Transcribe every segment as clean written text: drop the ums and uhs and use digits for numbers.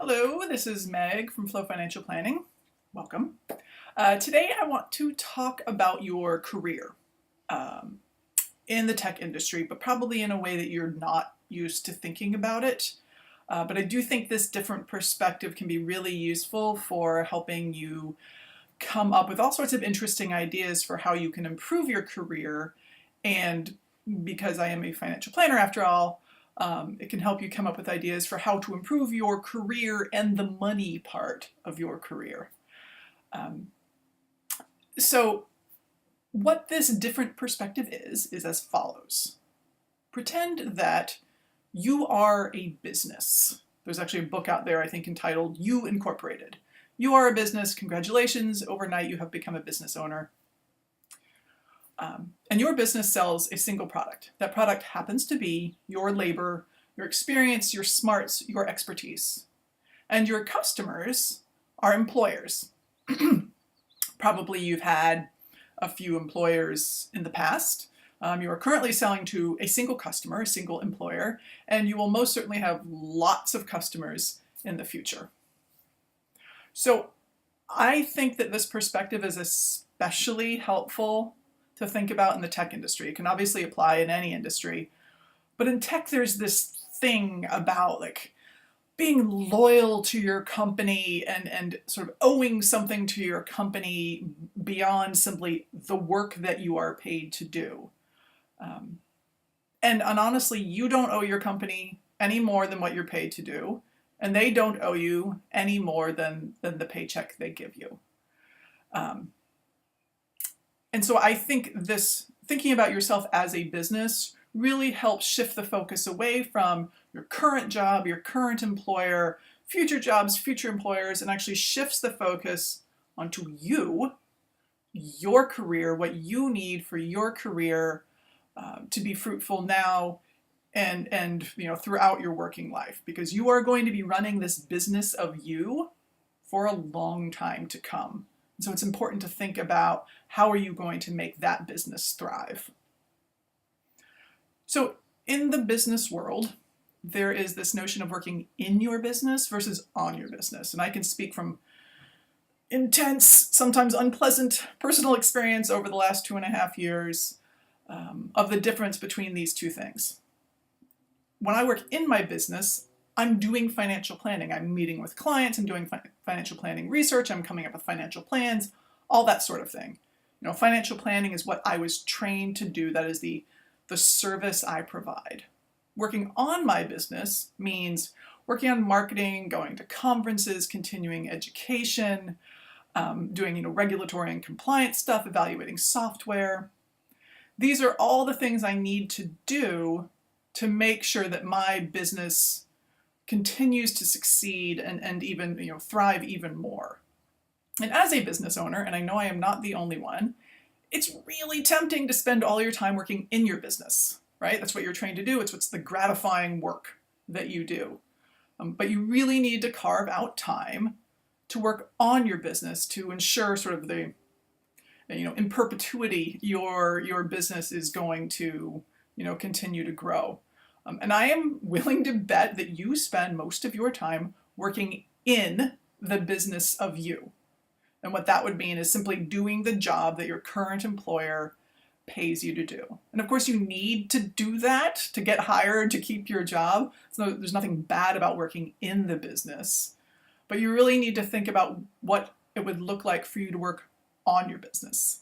Hello, this is Meg from Flow Financial Planning. Welcome. Today I want to talk about your career um, in the tech industry, but probably in a way that you're not used to thinking about it. But I do think this different perspective can be really useful for helping you come up with all sorts of interesting ideas for how you can improve your career. And because I am a financial planner after all, it can help you come up with ideas for how to improve your career and the money part of your career. Um, so what this different perspective is as follows. Pretend that you are a business. There's actually a book out there, I think, entitled You Incorporated. You are a business. Congratulations. Overnight, you have become a business owner. And your business sells a single product. That product happens to be your labor, your experience, your smarts, your expertise. And your customers are employers. Probably you've had a few employers in the past. You are currently selling to a single customer, a single employer, and you will most certainly have lots of customers in the future. So I think that this perspective is especially helpful to think about in the tech industry. It can obviously apply in any industry, but in tech there's this thing about like being loyal to your company and sort of owing something to your company beyond simply the work that you are paid to do. And honestly, you don't owe your company any more than what you're paid to do, and they don't owe you any more than the paycheck they give you. And so I think this thinking about yourself as a business really helps shift the focus away from your current job, your current employer, future jobs, future employers, and actually shifts the focus onto you, your career, what you need for your career to be fruitful now and throughout your working life, because you are going to be running this business of you for a long time to come. So it's important to think about how are you going to make that business thrive. So in the business world, there is this notion of working in your business versus on your business. And I can speak from intense, sometimes unpleasant personal experience over the last 2.5 years of the difference between these two things. When I work in my business, I'm doing financial planning. I'm meeting with clients, I'm doing financial planning research, I'm coming up with financial plans, all that sort of thing. Financial planning is what I was trained to do. That is the service I provide. Working on my business means working on marketing, going to conferences, continuing education, doing regulatory and compliance stuff, evaluating software. These are all the things I need to do to make sure that my business continues to succeed and even thrive even more. And as a business owner, and I know I am not the only one, it's really tempting to spend all your time working in your business, right? That's what you're trained to do. It's what's the gratifying work that you do. But you really need to carve out time to work on your business to ensure sort of the, in perpetuity, your business is going to, continue to grow. And I am willing to bet that you spend most of your time working in the business of you. And what that would mean is simply doing the job that your current employer pays you to do. And of course, you need to do that to get hired, to keep your job. So there's nothing bad about working in the business. But you really need to think about what it would look like for you to work on your business.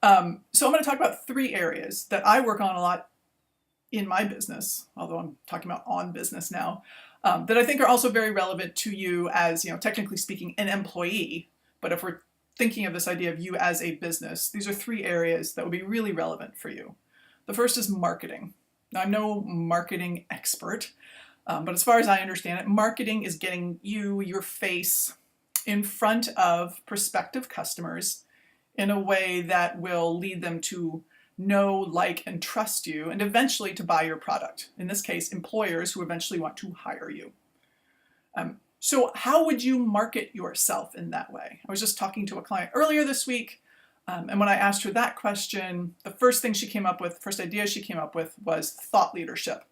So I'm going to talk about 3 areas that I work on a lot in my business, although I'm talking about on business now, that I think are also very relevant to you as, technically speaking, an employee. But if we're thinking of this idea of you as a business, these are 3 areas that would be really relevant for you. The first is marketing. Now, I'm no marketing expert, but as far as I understand it, marketing is getting your face in front of prospective customers in a way that will lead them to know, like, and trust you, and eventually to buy your product. In this case, employers who eventually want to hire you. So how would you market yourself in that way? I was just talking to a client earlier this week, and when I asked her that question, the first idea she came up with was thought leadership.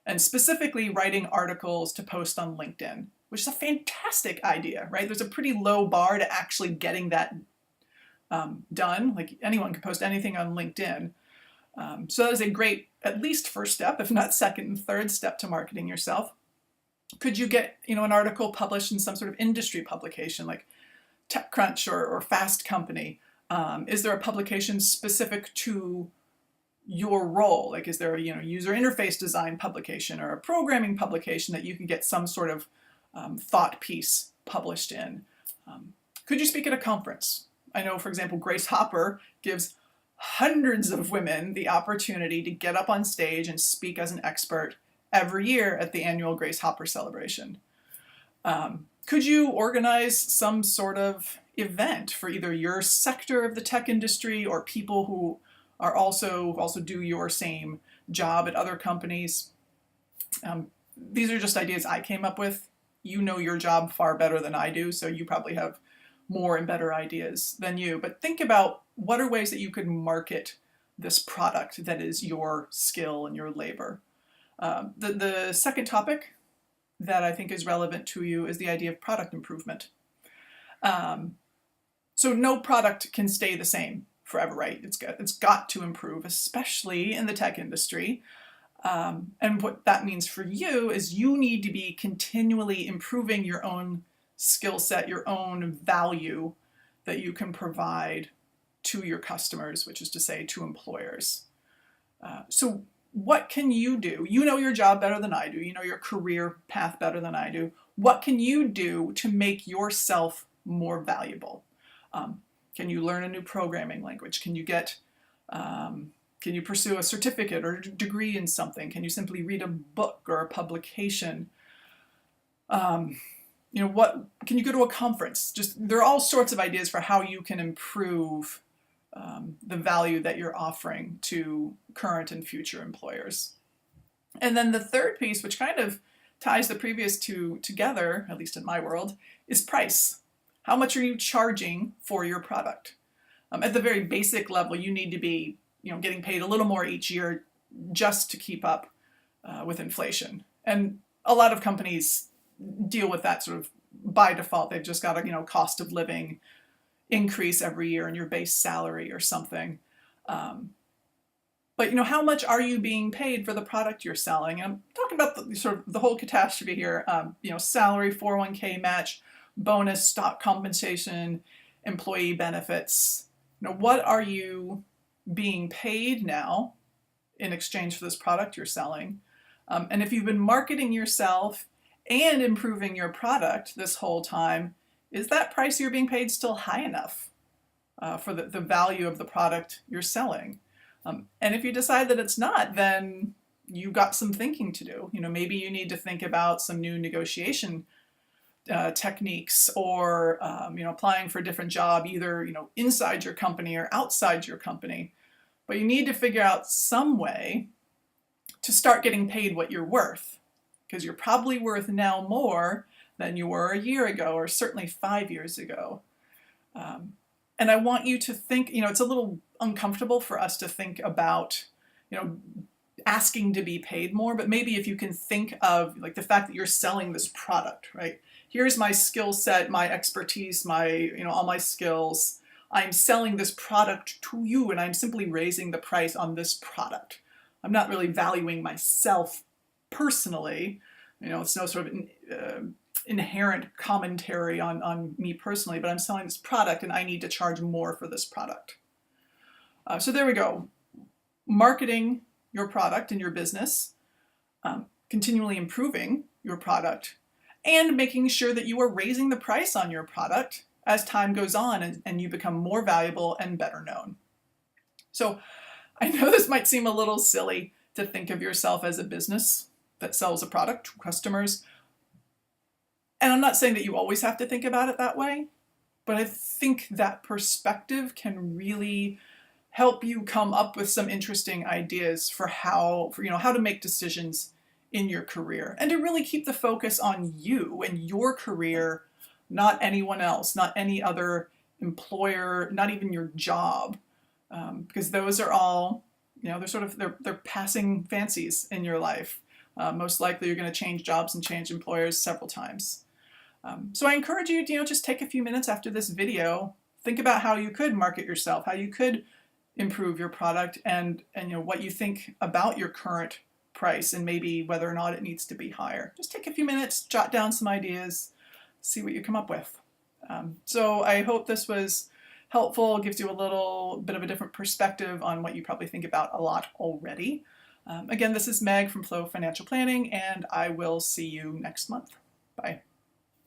and specifically writing articles to post on LinkedIn, which is a fantastic idea, right? There's a pretty low bar to actually getting that done. Like anyone can post anything on LinkedIn. So that is a great, at least first step, if not second and third step to marketing yourself. Could you get, an article published in some sort of industry publication like TechCrunch or Fast Company? Is there a publication specific to your role? Like, is there a user interface design publication or a programming publication that you can get some sort of thought piece published in? Could you speak at a conference? I know, for example, Grace Hopper gives hundreds of women the opportunity to get up on stage and speak as an expert every year at the annual Grace Hopper celebration. Could you organize some sort of event for either your sector of the tech industry or people who are also do your same job at other companies? These are just ideas I came up with. You know your job far better than I do, so you probably have more and better ideas than you. But think about what are ways that you could market this product that is your skill and your labor. The second topic that I think is relevant to you is the idea of product improvement. So no product can stay the same forever, right? It's got to improve, especially in the tech industry. And what that means for you is you need to be continually improving your own skill set, your own value that you can provide to your customers, which is to say to employers. So what can you do? You know your job better than I do. You know your career path better than I do. What can you do to make yourself more valuable? Can you learn a new programming language? Can you pursue a certificate or degree in something? Can you simply read a book or a publication? What can you go to a conference? There are all sorts of ideas for how you can improve the value that you're offering to current and future employers. And then the third piece, which kind of ties the previous two together, at least in my world, is price. How much are you charging for your product? At the very basic level, you need to be getting paid a little more each year just to keep up with inflation. And a lot of companies deal with that sort of by default. They've just got a cost of living increase every year in your base salary or something. But how much are you being paid for the product you're selling? And I'm talking about the whole catastrophe here. Salary, 401k match, bonus, stock compensation, employee benefits. What are you being paid now in exchange for this product you're selling? And if you've been marketing yourself and improving your product this whole time, is that price you're being paid still high enough for the value of the product you're selling? And if you decide that it's not, then you got some thinking to do. Maybe you need to think about some new negotiation techniques, or applying for a different job, either inside your company or outside your company. But you need to figure out some way to start getting paid what you're worth, because you're probably worth now more than you were a year ago, or certainly 5 years ago. And I want you to think, it's a little uncomfortable for us to think about, asking to be paid more, but maybe if you can think of like the fact that you're selling this product, right? Here's my skill set, my expertise, my, all my skills. I'm selling this product to you, and I'm simply raising the price on this product. I'm not really valuing myself personally. It's no sort of inherent commentary on me personally, but I'm selling this product and I need to charge more for this product. So there we go. Marketing your product and your business, continually improving your product, and making sure that you are raising the price on your product as time goes on and you become more valuable and better known. So I know this might seem a little silly to think of yourself as a business that sells a product to customers. And I'm not saying that you always have to think about it that way, but I think that perspective can really help you come up with some interesting ideas for how to make decisions in your career, and to really keep the focus on you and your career, not anyone else, not any other employer, not even your job, because those are all, they're passing fancies in your life. Most likely you're going to change jobs and change employers several times. So I encourage you to, just take a few minutes after this video, think about how you could market yourself, how you could improve your product, and what you think about your current price and maybe whether or not it needs to be higher. Just take a few minutes, jot down some ideas, see what you come up with. So I hope this was helpful, gives you a little bit of a different perspective on what you probably think about a lot already. Again, this is Meg from Flow Financial Planning, and I will see you next month. Bye.